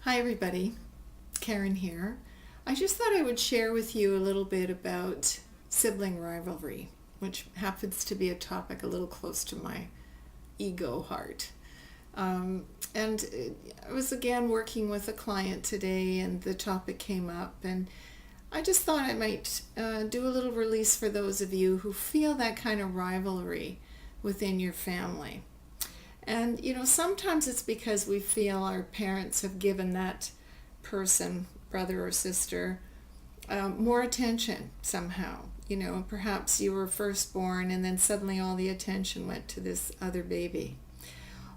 Hi everybody, Karen here. I just thought I would share with you a little bit about sibling rivalry, which happens to be a topic a little close to my ego heart. And I was again working with a client today and the topic came up, and I just thought I might do a little release for those of you who feel that kind of rivalry within your family. And sometimes it's because we feel our parents have given that person, brother or sister, more attention somehow. Perhaps you were firstborn and then suddenly all the attention went to this other baby.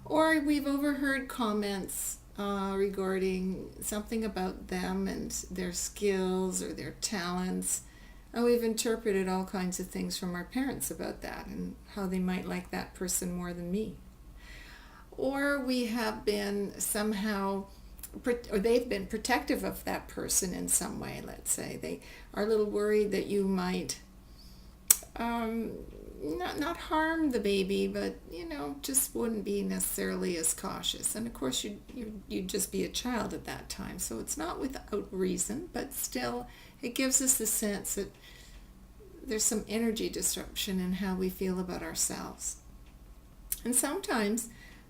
Or we've overheard comments regarding something about them and their skills or their talents. And we've interpreted all kinds of things from our parents about that and how they might like that person more than me. Or we have been somehow, or they've been protective of that person in some way, let's say. They are a little worried that you might not harm the baby, but, just wouldn't be necessarily as cautious. And of course, you'd just be a child at that time. So it's not without reason, but still, it gives us the sense that there's some energy disruption in how we feel about ourselves. And sometimes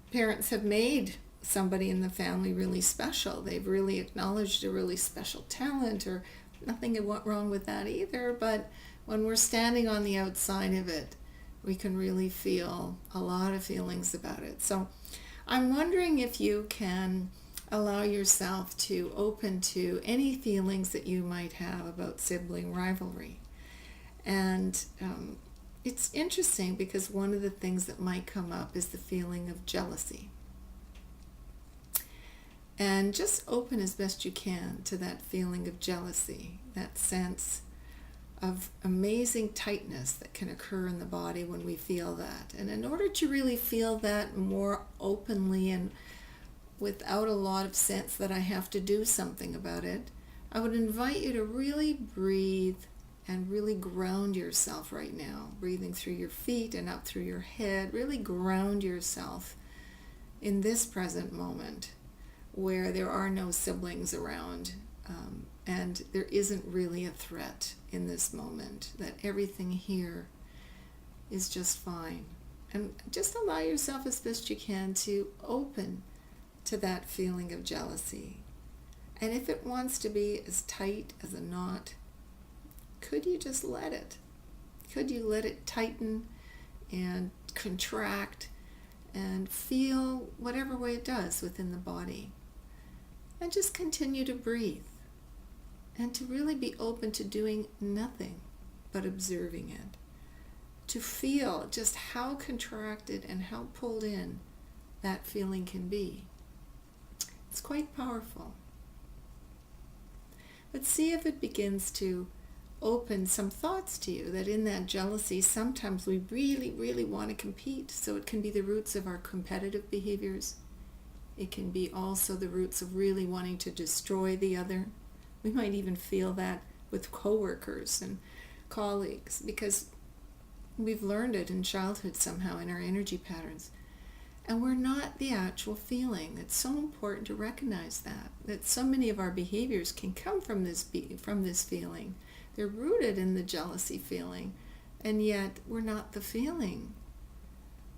parents have made somebody in the family really special. They've really acknowledged a really special talent, or nothing wrong with that either. But when we're standing on the outside of it, we can really feel a lot of feelings about it. So I'm wondering if you can allow yourself to open to any feelings that you might have about sibling rivalry. And it's interesting because one of the things that might come up is the feeling of jealousy. And just open as best you can to that feeling of jealousy, that sense of amazing tightness that can occur in the body when we feel that. And in order to really feel that more openly and without a lot of sense that I have to do something about it, I would invite you to really breathe and really ground yourself right now, breathing through your feet and up through your head. Really ground yourself in this present moment where there are no siblings around, and there isn't really a threat in this moment, that everything here is just fine. And just allow yourself as best you can to open to that feeling of jealousy. And if it wants to be as tight as a knot, could you just let it? Could you let it tighten and contract and feel whatever way it does within the body? And just continue to breathe and to really be open to doing nothing but observing it. To feel just how contracted and how pulled in that feeling can be. It's quite powerful. But see if it begins to open some thoughts to you, that in that jealousy sometimes we really, really want to compete. So it can be the roots of our competitive behaviors. It can be also the roots of really wanting to destroy the other. We might even feel that with coworkers and colleagues because we've learned it in childhood somehow in our energy patterns. And we're not the actual feeling. It's so important to recognize that so many of our behaviors can come from this feeling. They're rooted in the jealousy feeling, and yet we're not the feeling.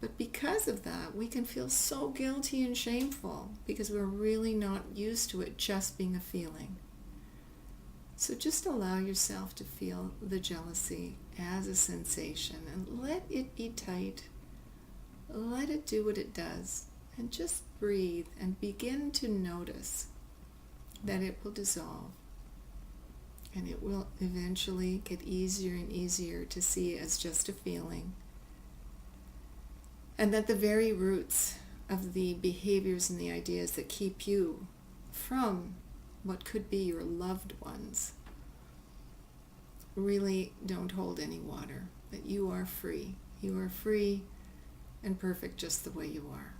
But because of that, we can feel so guilty and shameful because we're really not used to it just being a feeling. So just allow yourself to feel the jealousy as a sensation and let it be tight. Let it do what it does, and just breathe and begin to notice that it will dissolve. And it will eventually get easier and easier to see as just a feeling. And that the very roots of the behaviors and the ideas that keep you from what could be your loved ones really don't hold any water. That you are free. You are free and perfect just the way you are.